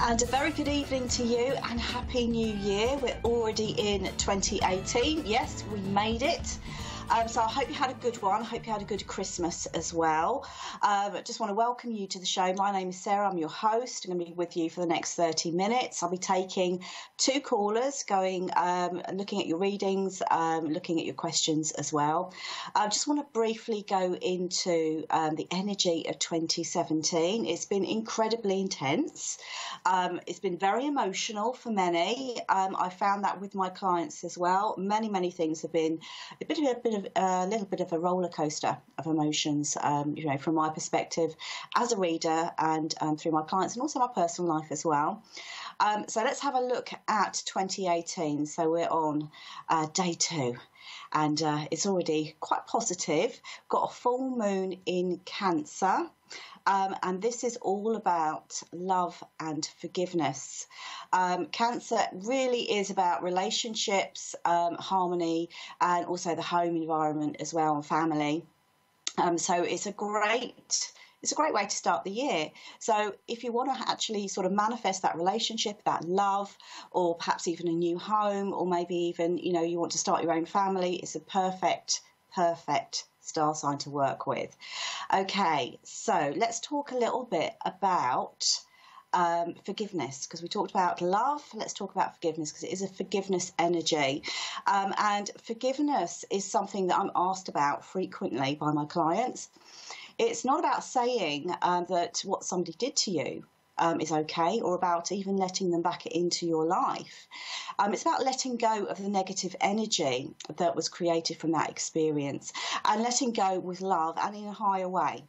And a very good evening to you and Happy New Year. We're already in 2018. Yes, we made it. So I hope you had a good one. I hope you had a good Christmas as well. Just want to welcome you to the show. My name is Sarah. I'm your host. I'm going to be with you for the next 30 minutes. I'll be taking two callers, looking at your readings, looking at your questions as well. I just want to briefly go into the energy of 2017. It's been incredibly intense. It's been very emotional for many. I found that with my clients as well. Many things have been a little bit of a roller coaster of emotions, from my perspective as a reader and through my clients and also my personal life as well. So let's have a look at 2018. So we're on day 2. And it's already quite positive. Got a full moon in Cancer. And this is all about love and forgiveness. Cancer really is about relationships, harmony, and also the home environment as well, and family. So it's a great way to start the year. So if you want to actually sort of manifest that relationship, that love, or perhaps even a new home, or maybe even, you want to start your own family, it's a perfect star sign to work with. Okay, so let's talk a little bit about forgiveness, because we talked about love. Let's talk about forgiveness, because it is a forgiveness energy. And forgiveness is something that I'm asked about frequently by my clients. It's not about saying that what somebody did to you is okay, or about even letting them back into your life. It's about letting go of the negative energy that was created from that experience and letting go with love and in a higher way.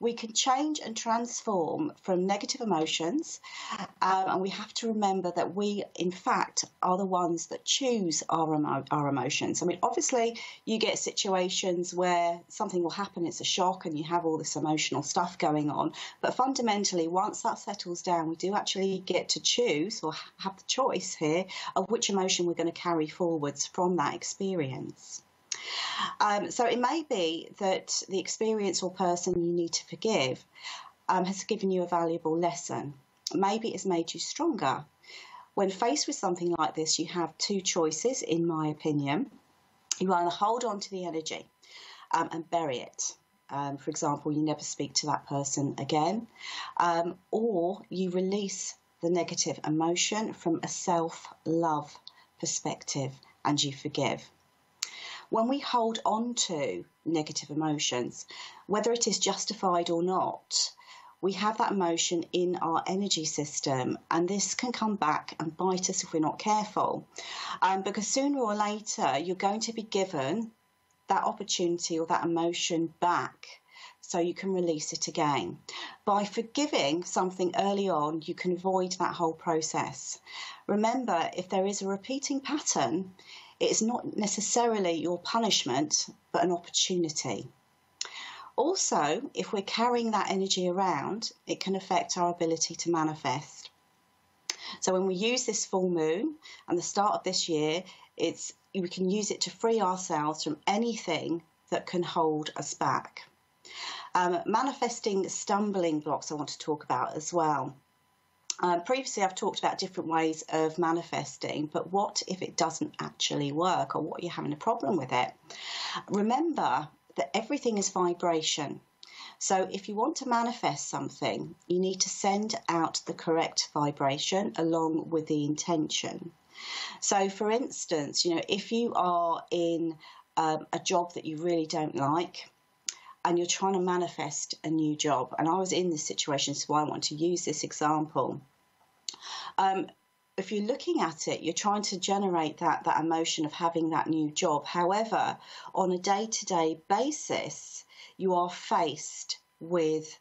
We can change and transform from negative emotions, and we have to remember that we, in fact, are the ones that choose our emotions. I mean, obviously, you get situations where something will happen, it's a shock, and you have all this emotional stuff going on. But fundamentally, once that settles down, we do actually get to choose, or have the choice here, of which emotion we're going to carry forwards from that experience. So it may be that the experience or person you need to forgive has given you a valuable lesson. Maybe it's made you stronger. When faced with something like this, you have two choices, in my opinion. You either hold on to the energy and bury it. For example, you never speak to that person again. Or you release the negative emotion from a self-love perspective and you forgive. When we hold on to negative emotions, whether it is justified or not, we have that emotion in our energy system, and this can come back and bite us if we're not careful. Because sooner or later, you're going to be given that opportunity or that emotion back, so you can release it again. By forgiving something early on, you can avoid that whole process. Remember, if there is a repeating pattern, it's not necessarily your punishment, but an opportunity. Also, if we're carrying that energy around, it can affect our ability to manifest. So when we use this full moon and the start of this year, we can use it to free ourselves from anything that can hold us back. Manifesting stumbling blocks I want to talk about as well. Previously, I've talked about different ways of manifesting, but what if it doesn't actually work, or what you're having a problem with it? Remember that everything is vibration. So if you want to manifest something, you need to send out the correct vibration along with the intention. So for instance, if you are in a job that you really don't like, and you're trying to manifest a new job, and I was in this situation, so I want to use this example. If you're looking at it, you're trying to generate that emotion of having that new job. However, on a day-to-day basis, you are faced with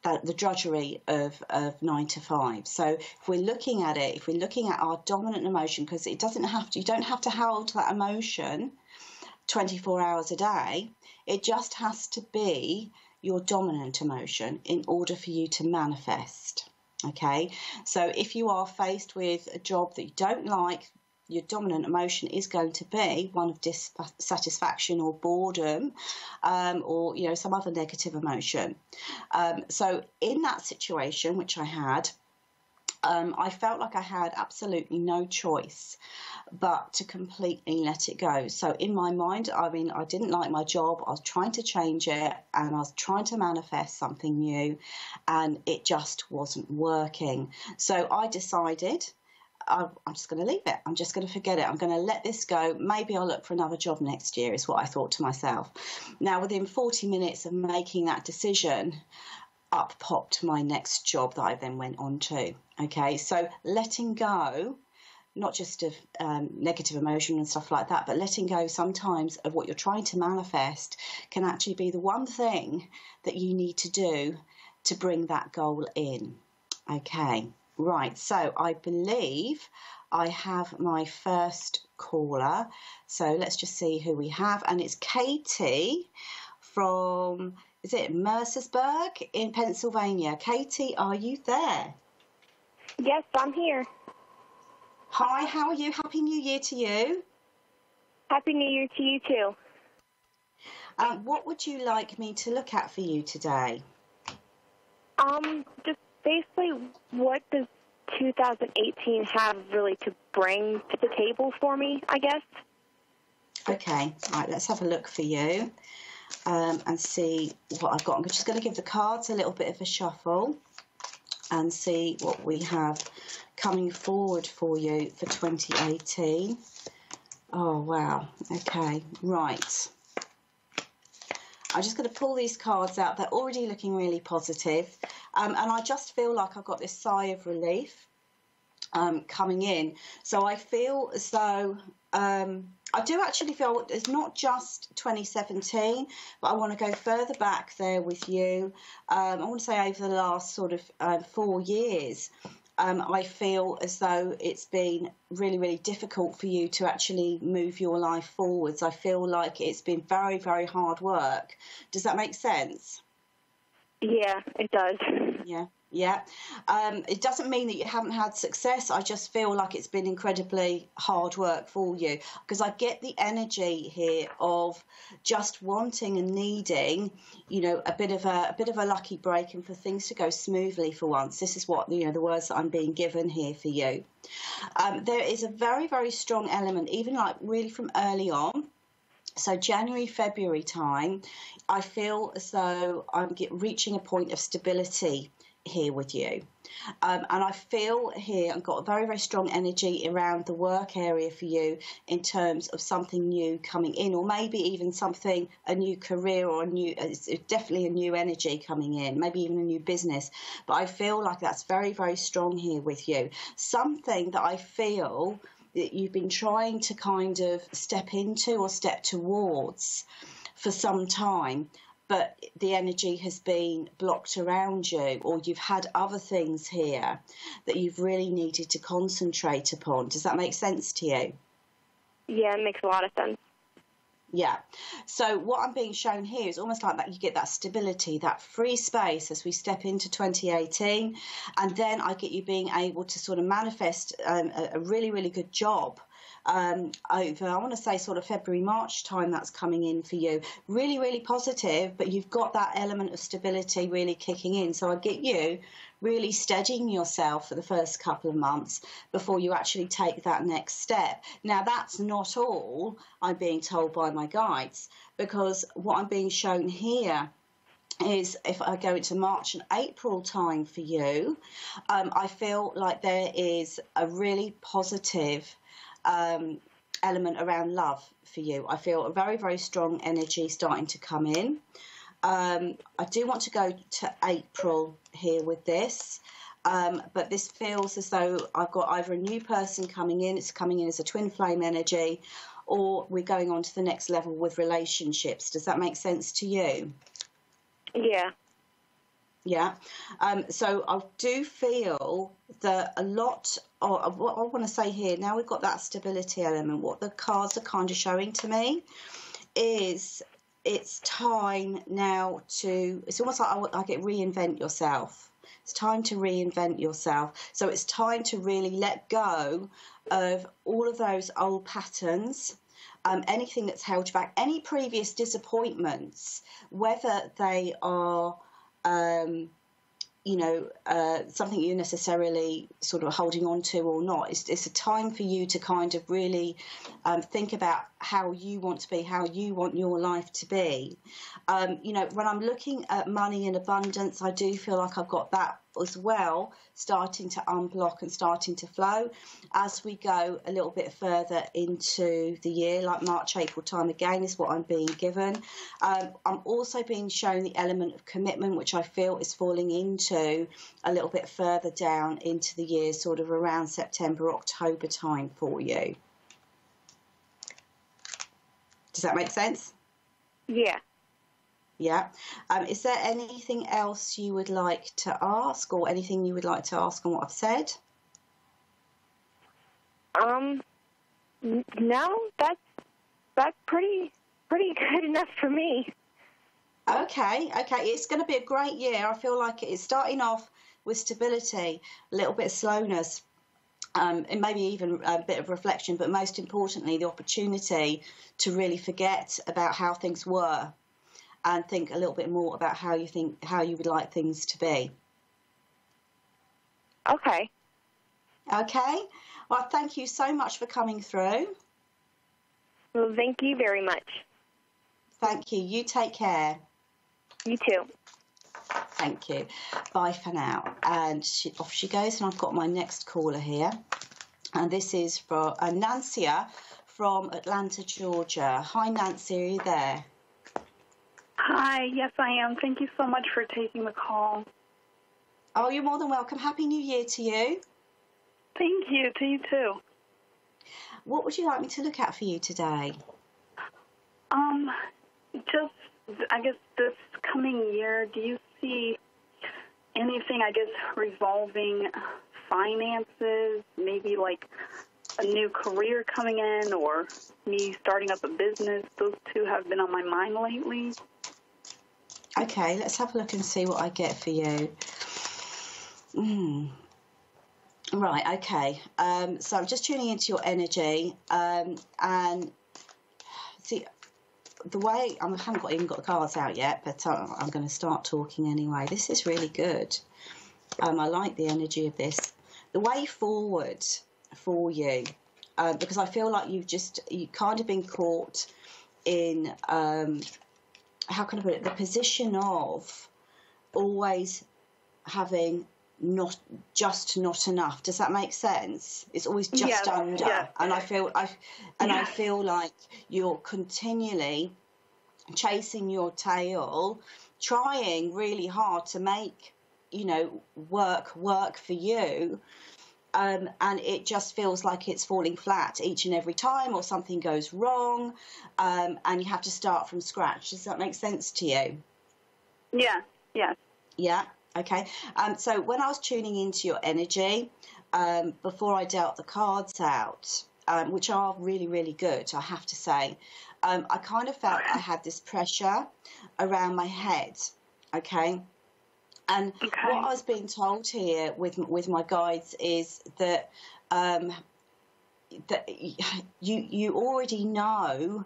the drudgery of 9 to 5. So if we're looking at it, if we're looking at our dominant emotion, because you don't have to hold that emotion 24 hours a day. It just has to be your dominant emotion in order for you to manifest. Okay, so if you are faced with a job that you don't like, your dominant emotion is going to be one of dissatisfaction or boredom, or some other negative emotion. So in that situation, which I had, I felt like I had absolutely no choice but to completely let it go. So in my mind, I mean, I didn't like my job. I was trying to change it, and I was trying to manifest something new, and it just wasn't working. So I decided I'm just going to leave it. I'm just going to forget it. I'm going to let this go. Maybe I'll look for another job next year, is what I thought to myself. Now, within 40 minutes of making that decision, up popped my next job that I then went on to. Okay, so letting go, not just of negative emotion and stuff like that, but letting go sometimes of what you're trying to manifest can actually be the one thing that you need to do to bring that goal in. Okay, right, so I believe I have my first caller. So let's just see who we have. And it's Katie from, is it Mercersburg in Pennsylvania? Katie, are you there? Yes, I'm here. Hi, how are you? Happy New Year to you. Happy New Year to you too. What would you like me to look at for you today? Just basically, what does 2018 have really to bring to the table for me, I guess? Okay, right, let's have a look for you and see what I've got. I'm just going to give the cards a little bit of a shuffle and see what we have coming forward for you for 2018. Oh, wow. Okay, right. I'm just going to pull these cards out. They're already looking really positive. And I just feel like I've got this sigh of relief coming in. So I feel as though I do actually feel it's not just 2017, but I want to go further back there with you. I want to say over the last sort of 4 years, I feel as though it's been really, really difficult for you to actually move your life forwards. I feel like it's been very, very hard work. Does that make sense? Yeah, it does. Yeah. It doesn't mean that you haven't had success. I just feel like it's been incredibly hard work for you, because I get the energy here of just wanting and needing, you know, a bit of a lucky break and for things to go smoothly for once. This is what, you know, the words that I'm being given here for you. There is a very, very strong element, even like really from early on. So January, February time, I feel as though I'm reaching a point of stability here with you. And I feel here I've got a very, very strong energy around the work area for you in terms of something new coming in, or maybe even something, a new career, or it's definitely a new energy coming in, maybe even a new business. But I feel like that's very, very strong here with you. Something that I feel that you've been trying to kind of step into or step towards for some time, but the energy has been blocked around you, or you've had other things here that you've really needed to concentrate upon. Does that make sense to you? Yeah, it makes a lot of sense. Yeah. So what I'm being shown here is almost like that you get that stability, that free space as we step into 2018. And then I get you being able to sort of manifest a really, really good job over, I want to say sort of February, March time that's coming in for you. Really, really positive, but you've got that element of stability really kicking in. So I get you really steadying yourself for the first couple of months before you actually take that next step. Now, that's not all I'm being told by my guides, because what I'm being shown here is if I go into March and April time for you, I feel like there is a really positive element around love for you. I feel a very, very strong energy starting to come in. I do want to go to April here with this, but this feels as though I've got either a new person coming in, it's coming in as a twin flame energy, or we're going on to the next level with relationships. Does that make sense to you? Yeah. Yeah. So I do feel that a lot of what I want to say here, now we've got that stability element, what the cards are kind of showing to me is it's time now to, it's almost like I get reinvent yourself. It's time to reinvent yourself. So it's time to really let go of all of those old patterns, anything that's held you back, any previous disappointments, whether they are something you're necessarily sort of holding on to or not. It's a time for you to kind of really think about how you want to be, how you want your life to be. When I'm looking at money in abundance, I do feel like I've got that as well, starting to unblock and starting to flow as we go a little bit further into the year, like March, April time again is what I'm being given. I'm also being shown the element of commitment, which I feel is falling into a little bit further down into the year, sort of around September, October time for you. Does that make sense? Yeah. Yeah. Is there anything else you would like to ask, or anything you would like to ask on what I've said? No, that's pretty good enough for me. Okay. It's going to be a great year. I feel like it's starting off with stability, a little bit of slowness, and maybe even a bit of reflection, but most importantly, the opportunity to really forget about how things were and think a little bit more about how you would like things to be. Okay. Okay. Well, thank you so much for coming through. Well, thank you very much. Thank you. You take care. You too. Thank you. Bye for now. And off she goes, and I've got my next caller here. And this is for Nancia from Atlanta, Georgia. Hi, Nancy. Are you there? Hi, yes, I am. Thank you so much for taking the call. Oh, you're more than welcome. Happy New Year to you. Thank you. To you, too. What would you like me to look at for you today? Just, I guess, this coming year, do you see anything, I guess, revolving finances, maybe like a new career coming in or me starting up a business? Those two have been on my mind lately. Okay, let's have a look and see what I get for you. Right, okay. So I'm just tuning into your energy, and see, the way I haven't even got the cards out yet, but I'm going to start talking anyway. This is really good. I like the energy of this. The way forward for you, because I feel like you kind of been caught in, how can I put it, the position of always having not enough. Does that make sense? It's always just under. Yeah. And I feel like you're continually chasing your tail, trying really hard to make, work for you. And it just feels like it's falling flat each and every time, or something goes wrong, and you have to start from scratch. Does that make sense to you? Yeah. Yeah. Okay. So when I was tuning into your energy, before I dealt the cards out, which are really, really good, I have to say, I kind of felt I had this pressure around my head. Okay. And what I was being told here with my guides is that that you already know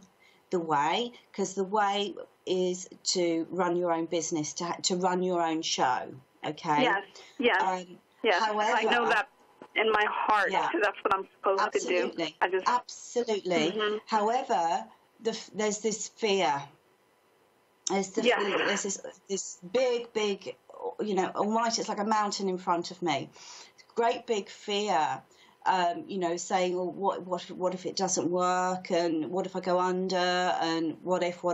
the way, because the way is to run your own business, to run your own show. Okay. Yes. Yes. However, I know that in my heart. Yeah, that's what I'm supposed to do. Absolutely. Mm-hmm. However, there's this fear. There's this big, almighty. It's like a mountain in front of me. Great big fear. Saying, well, what if it doesn't work, and what if I go under, and what if?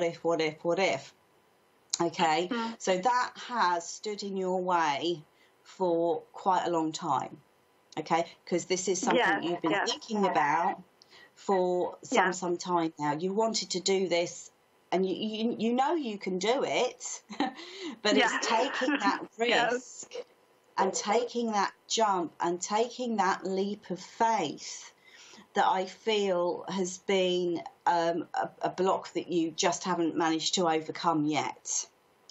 Okay, so that has stood in your way for quite a long time. Okay, because this is something you've been thinking about for some time now. You wanted to do this, and you know you can do it, but it's taking that risk. And taking that jump and taking that leap of faith that I feel has been a block that you just haven't managed to overcome yet.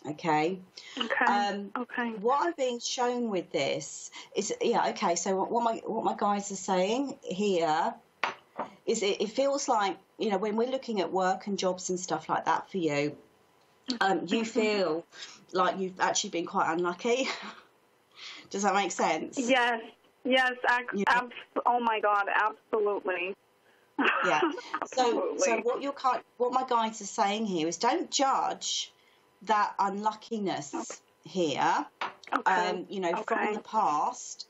Okay. Okay. What I'm being shown with this is, so what my guides are saying here is it feels like, when we're looking at work and jobs and stuff like that for you, you feel like you've actually been quite unlucky. Does that make sense? Yes. Yes. Oh my God. Absolutely. Yeah. Absolutely. So what my guides are saying here is don't judge that unluckiness here, Okay. from the past,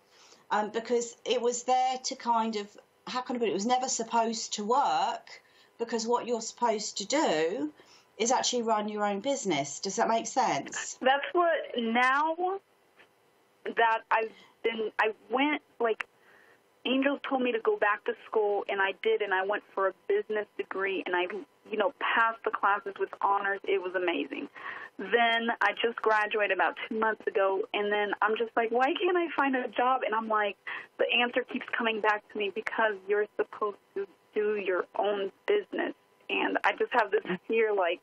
because it was there to kind of, how can I put it? It was never supposed to work, because what you're supposed to do is actually run your own business. Does that make sense? That's what, now that I went, like, Angels told me to go back to school, and I did, and I went for a business degree, and I, passed the classes with honors. It was amazing. Then I just graduated about 2 months ago, and then I'm just like, why can't I find a job? And I'm like, the answer keeps coming back to me, because you're supposed to do your own business. And I just have this fear, like,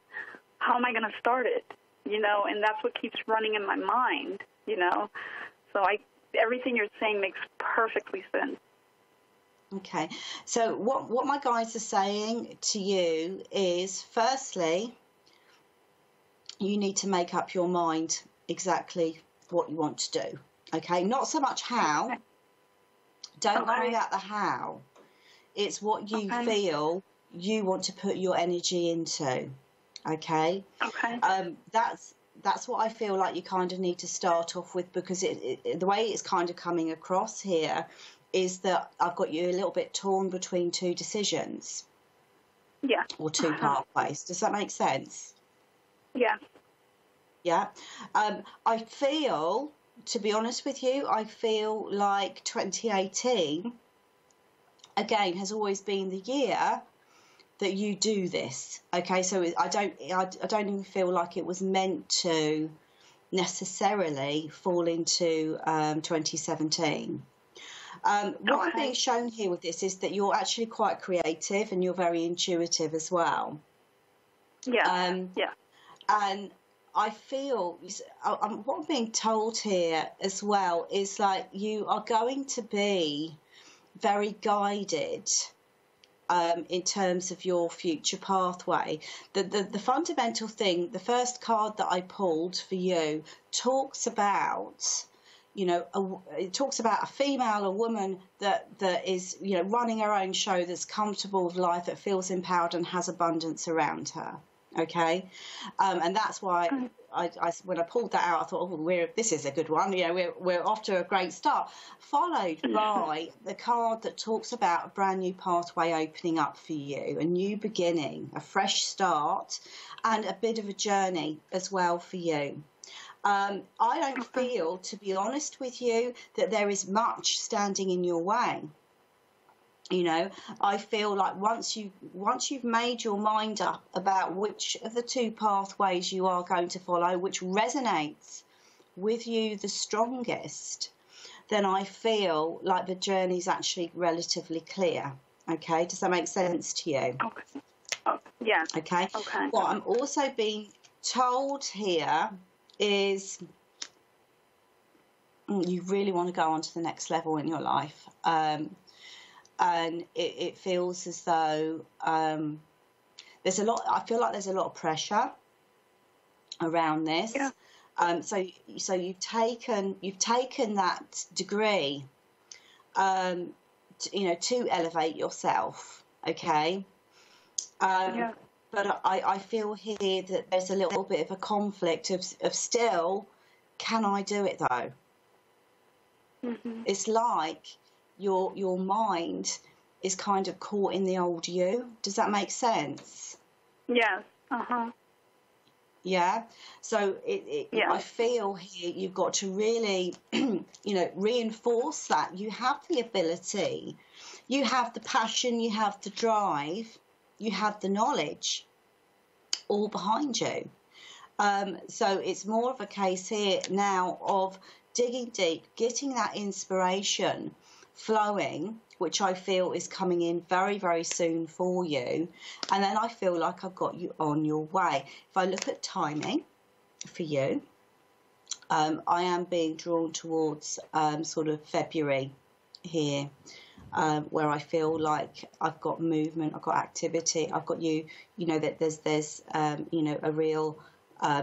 how am I going to start it? And that's what keeps running in my mind, So everything you're saying makes perfectly sense. Okay. So what my guides are saying to you is, firstly, you need to make up your mind exactly what you want to do. Okay. Not so much how. Okay. Don't worry about the how. It's what you feel you want to put your energy into. Okay. Okay. That's what I feel like you kind of need to start off with, because the way it's kind of coming across here is that I've got you a little bit torn between two decisions. Yeah. Or two pathways. Does that make sense? Yeah. Yeah. I feel, to be honest with you, I feel like 2018, again, has always been the year that you do this. Okay, so I don't even feel like it was meant to necessarily fall into 2017. What I'm being shown here with this is that you're actually quite creative, and you're very intuitive as well. Yeah. Yeah. And I feel what I'm being told here as well is, like, you are going to be very guided in terms of your future pathway. The fundamental thing, the first card that I pulled for you, talks about, it talks about a female, a woman that is, running her own show, that's comfortable with life, that feels empowered and has abundance around her. Okay, and that's why I when I pulled that out, I thought, this is a good one. We're off to a great start. Followed by the card that talks about a brand new pathway opening up for you, a new beginning, a fresh start, and a bit of a journey as well for you. I don't feel, to be honest with you, that there is much standing in your way. I feel like once you've made your mind up about which of the two pathways you are going to follow, which resonates with you the strongest, then I feel like the journey's actually relatively clear. Okay, does that make sense to you? Okay. Oh, yeah. Okay. Okay. What I'm also being told here is you really want to go on to the next level in your life. And it feels as though there's a lot. I feel like there's a lot of pressure around this. Yeah. So you've taken that degree, to elevate yourself. Okay. Yeah. But I feel here that there's a little bit of a conflict of still, can I do it though? Mm-hmm. It's like your mind is kind of caught in the old you. Does that make sense? Yes. Yeah. So Yeah. I feel here you've got to really, reinforce that. You have the ability, you have the passion, you have the drive, you have the knowledge all behind you. So it's more of a case here now of digging deep, getting that inspiration flowing, which I feel is coming in very, very soon for you. And then I feel like I've got you on your way. If I look at timing for you, I am being drawn towards sort of February here, where I feel like I've got movement, I've got activity, I've got you, that there's a real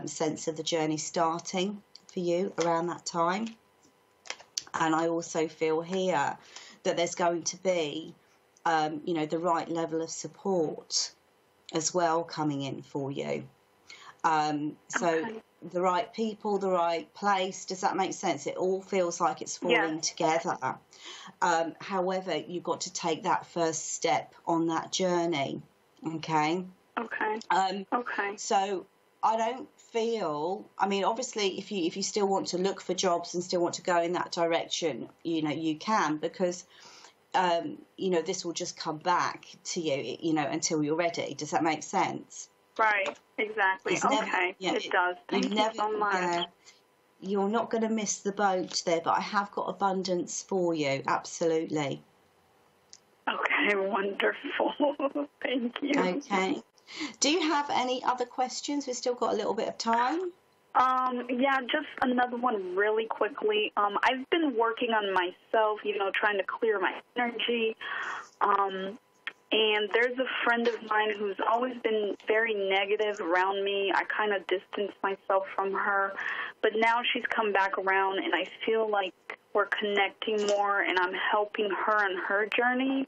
sense of the journey starting for you around that time. And I also feel here that there's going to be, the right level of support as well coming in for you. So the right people, the right place, does that make sense? It all feels like it's falling together. However, you've got to take that first step on that journey. Okay. So I don't feel, obviously if you still want to look for jobs and still want to go in that direction, you can, because this will just come back to you, until you're ready. Does that make sense? Right, exactly. It does. Thank you so much. Yeah, you're not going to miss the boat there, but I have got abundance for you. Absolutely. Okay, wonderful. Thank you. Okay. Do you have any other questions? We've still got a little bit of time. Just another one really quickly. I've been working on myself, trying to clear my energy. And there's a friend of mine who's always been very negative around me. I kind of distanced myself from her. But now she's come back around, and I feel like we're connecting more, and I'm helping her on her journey.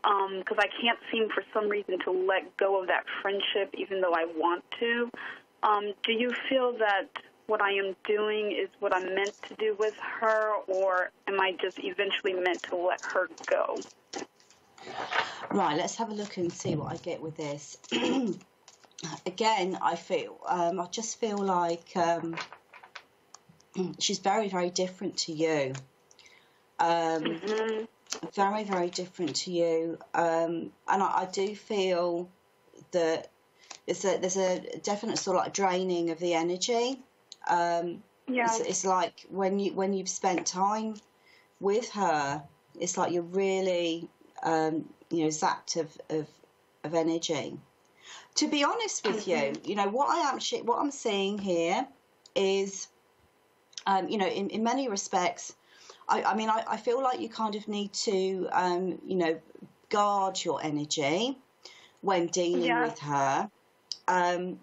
Because I can't seem for some reason to let go of that friendship, even though I want to. Do you feel that what I am doing is what I'm meant to do with her, or am I just eventually meant to let her go? Right, let's have a look and see what I get with this. Again, I just feel like she's very, very different to you. Very, very different to you. And I do feel that there's a definite sort of like draining of the energy. It's like when you've spent time with her, it's like you're really zapped of energy. To be honest with you, what I'm seeing here is, in many respects, I feel like you kind of need to, guard your energy when dealing with her. I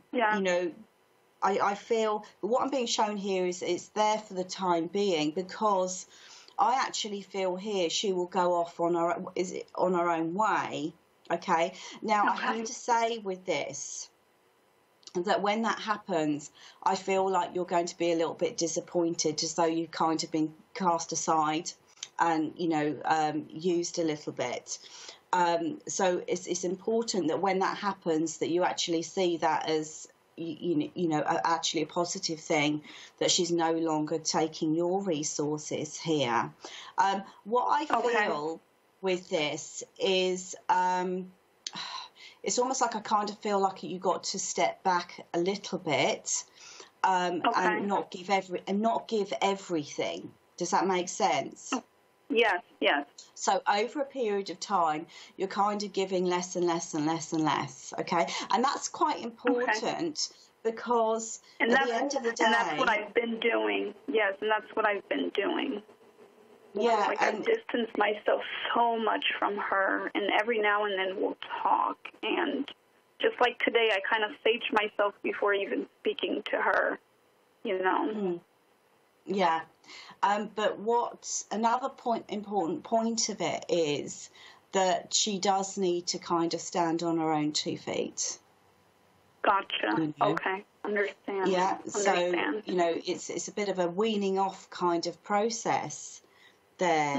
feel what I'm being shown here is it's there for the time being, because I actually feel here she will go off on her own way. Okay. Now I have to say with this that when that happens, I feel like you're going to be a little bit disappointed, as though you've kind of been cast aside and used a little bit. So it's important that when that happens, that you actually see that as actually a positive thing, that she's no longer taking your resources here. What I feel with this is it's almost like I kind of feel like you got to step back a little bit and not give everything. Does that make sense? Yes. So over a period of time, you're kind of giving less and less and less and less, okay? And that's quite important because at the end of the day... And that's what I've been doing. Yes, and that's what I've been doing. Yeah. I've distanced myself so much from her, and every now and then we'll talk. And just like today, I kind of sage myself before even speaking to her, Yeah. But another important point of it is that she does need to kind of stand on her own 2 feet. Gotcha. Okay. Understand. Yeah. So, it's a bit of a weaning off kind of process there.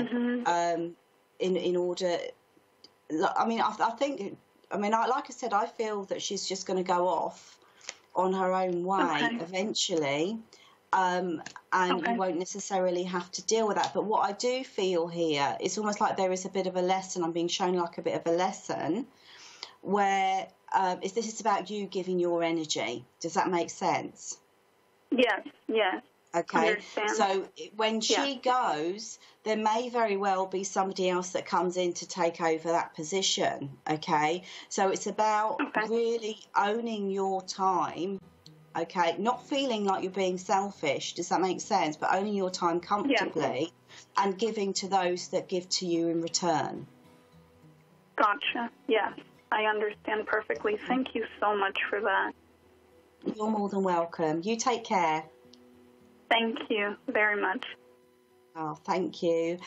In order, I think, like I said, I feel that she's just going to go off on her own way eventually. And you won't necessarily have to deal with that. But what I do feel here, it's almost like there is a bit of a lesson. I'm being shown like a bit of a lesson where this is about you giving your energy. Does that make sense? Yes. Okay. Understand. So when she goes, there may very well be somebody else that comes in to take over that position. Okay. So it's about really owning your time. Okay, not feeling like you're being selfish, does that make sense? But owning your time comfortably and giving to those that give to you in return. Gotcha. Yes, I understand perfectly. Thank you so much for that. You're more than welcome. You take care. Thank you very much. Oh, thank you.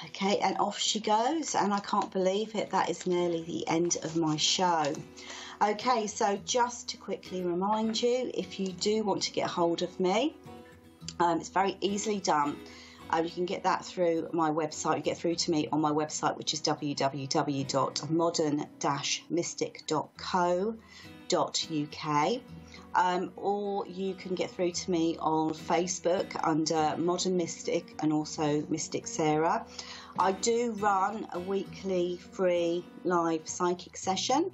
Okay, and off she goes, and I can't believe it. That is nearly the end of my show. Okay, so just to quickly remind you, if you do want to get hold of me, it's very easily done. You can get that through my website. You get through to me on my website, which is www.modern-mystic.co.uk. Or you can get through to me on Facebook under Modern Mystic and also Mystic Saira. I do run a weekly free live psychic session.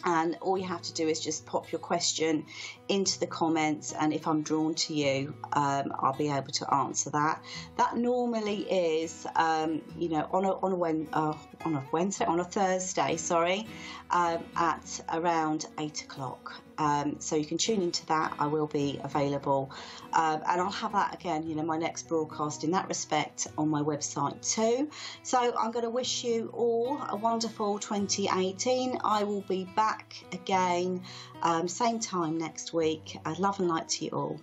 And all you have to do is just pop your question into the comments, and if I'm drawn to you, I'll be able to answer that. That normally is, on a Thursday, at around 8 o'clock. So you can tune into that. I will be available, and I'll have that again, my next broadcast in that respect on my website too. So I'm going to wish you all a wonderful 2018. I will be back again, same time next week. Love and light to you all.